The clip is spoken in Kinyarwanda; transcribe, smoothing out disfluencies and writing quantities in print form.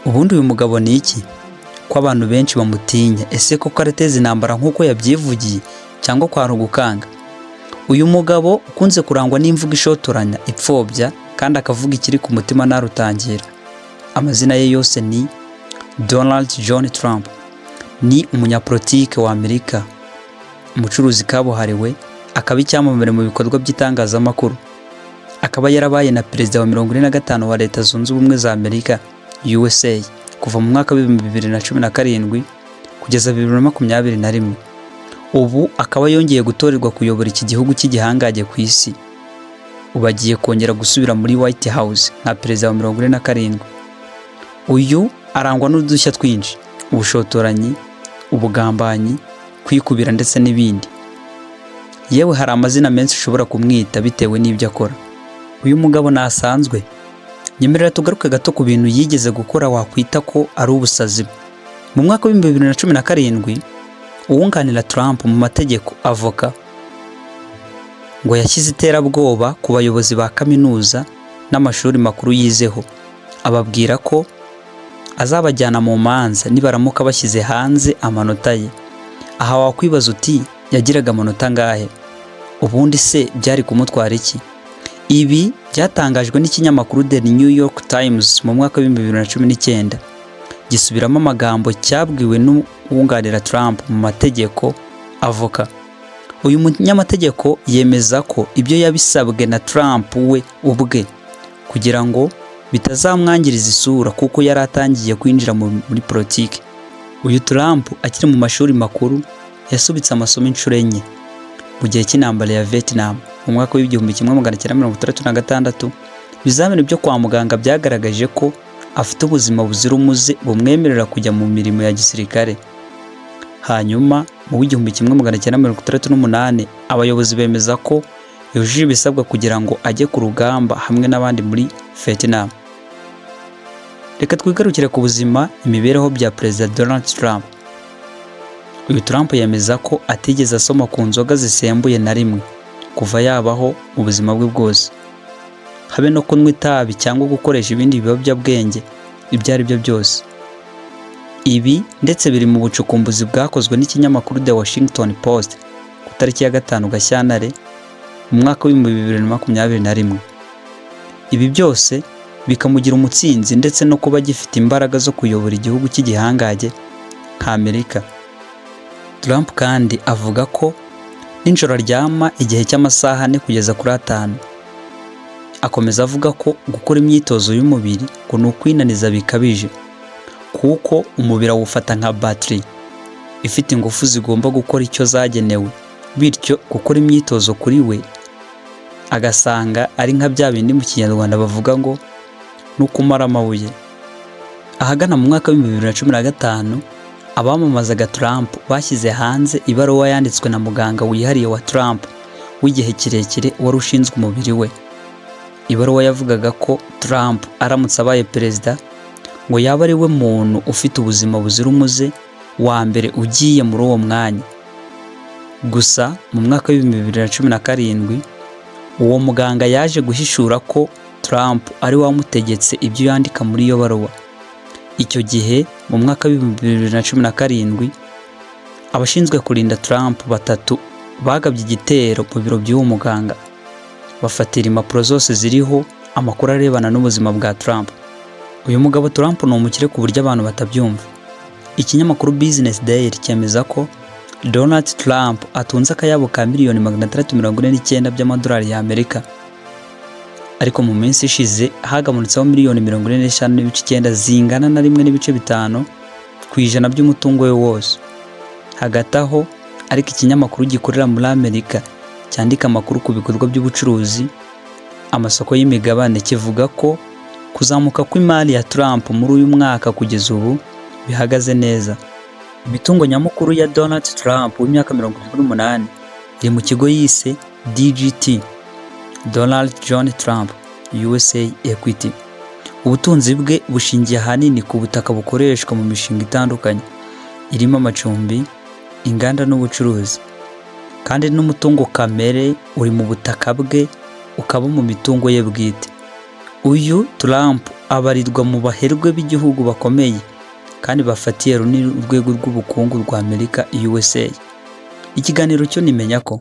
Ubundi uyu mugabo ni iki ko abantu benshi bamutinya? Ese koko arateza intambara nk'uko yabyivugiye cyangwa kwari ugukanga? Uyu mugabo ukunze kurangwa n'imvugo ishotoranya, ipfobya kandi akavuga ikiri ku mutima ntarutangira. Amazina ye yose ni Donald John Trump. Ni umunyapolitike wa Amerika, umucuruzi kabuhariwe, akaba icyamamare mu bikorwa by'itangazamakuru. Akaba yarabaye na perezida wa 45 wa Leta Zunze Ubumwe za Amerika USA kuva mu mwaka wa 2017 kugeza 2021. Ubu akaba yongeye gutorerwa kuyobora iki gihugu cy'igihangaje ku isi. Ubu agiye kongera gusubira muri White House nka perezida wa 47. Uyu arangwa n'udushya twinshi: ubushotoranyi, ubugambanyi, kwikubira ndetse n'ibindi. Yewe hari amazina menshi ushobora kumwita bitewe n'ibyo akora. Uyu mugabo nasanzwe. Nyemerera tugaruke gato ku bintu yigeze gukora wakwita ko ari ubusazi. Mu mwaka wa 2017 uwunganira Trump mu mategeko, avoka, ngo yashyize iterabwoba ku bayobozi ba kaminuza n'amashuri makuru yizeho, ababwira ko azabajyana mu manza nibaramuka bashyize hanze amanota ye. Aha wakwibaza uti yagiraga amanota ngahe? Ubundi se byari kumutwara iki? Ibi byatangajwe n'ikinyamakuru The New York Times mu mwaka wa 2019, gisubiramo amagambo cyabwiwe n'uwunganira Trump mu mategeko, avoka. Uyu munyamategeko yemeza ko ibyo yabisabwe na Trump we ubwe kugira ngo bitazamwangiriza isura kuko yari atangiye kwinjira muri politiki. Uyu Trump akiri mu mashuri makuru yasubitse amasomo inshuro enye mu gihe cy'intambara ya Vietnam mu mwaka wa 1966. Ibizamini byo kwa muganga byagaragaje ko afite ubuzima buzira umuze bumwemerera kujya mu mirimo ya gisirikare. Hanyuma mu 1968 abayobozi bemeza ko yujuje ibisabwa kugira ngo ajye ku rugamba hamwe n'abandi muri Vietnam. Reka twigarukire ku buzima, imibereho bya Perezida Donald Trump. Uyu Trump yemeza ko atigeze asoma ku nzoga zisembuye na rimwe kuva yabaho mu buzima bwe bwose, habe no kunywa itabi cyangwa gukoresha ibindi biyobyabwenge ibyo ari byo byose. Ibi ndetse biri mu bucukumbuzi bwakozwe n'ikinyamakuru The Washington Post ku tariki ya 5 Gashyantare mu mwaka wa 2021. Ibi byose bikamugira umutsinzi ndetse no kuba gifite imbaraga zo kuyobora igihugu cy'igihangaje nka Amerika. Trump kandi avuga ko ninjoro aryama igihe cy'amasaha 4 kugeza kuri 5. Akomeza avuga ko gukora imyitozo y'umubiri ngo ni ukwinaniza bikabije kuko umubiri awufata nka battery ifite ingufu zigomba gukora icyo zagenewe, bityo gukora imyitozo kuri we agasanga ari nka bya bindi mu Kinyarwanda bavuga ngo nukumara amabuye. Ahagana mu mwaka wa 2015 abamamazaga Trump bashyize hanze ibaruwa yanditswe na muganga wihariye wa Trump w'igihe kirekire wari ushinzwe umubiri we. Ibaruwa yavugaga ko Trump aramutse abaye perezida ngo yaba ari we muntu ufite ubuzima buzira umuze wa mbere ugiye muri uwo mwanya. Gusa mu mwaka wa 2017 uwo muganga yaje guhishura ko Trump ari wamutegetse ibyo yandika muri iyo baruwa. Icyo gihe mu mwaka wa 2017 abashinzwe kurinda Trump 3 bagabye igitero mu biro by'uwo muganga, bafatira impapuro zose ziriho amakuru arebana n'ubuzima bwa Trump. Uyu mugabo Trump ni umukire ku buryo abantu batabyumva. Ikinyamakuru Business Daily cyemeza ko Donald Trump atunze akayabo ka miliyoni 649 by'amadolari ya Amerika. Ariko mu minsi ishize hagamunutseho miliyoni 45.9 zingana na 1.5% by'umutungo we wose. Hagati aho ariko ikinyamakuru gikorera muri Amerika cyandika amakuru ku bikorwa by'ubucuruzi, amasoko y'imigabane, kivuga ko kuzamuka kw'imari ya Trump muri uyu mwaka kugeza ubu bihagaze neza. Imitungo nyamukuru ya Donald Trump w'imyaka 28 iri mu kigo yise DGT, Donald John Trump USA Equity. Ubutunzi bwe bushingiye ahanini ku butaka bukoreshwa mu mishinga itandukanye irimo amacumbi, inganda n'ubucuruzi, kandi n'umutungo kamere uri mu butaka bwe ukaba mu mitungo ye bwite. Uyu Trump abarirwa mu baherwe b'igihugu bakomeye kandi bafatiye runini urwego rw'ubukungu rwa Amerika USA. Ikiganiro cyo nimenya ko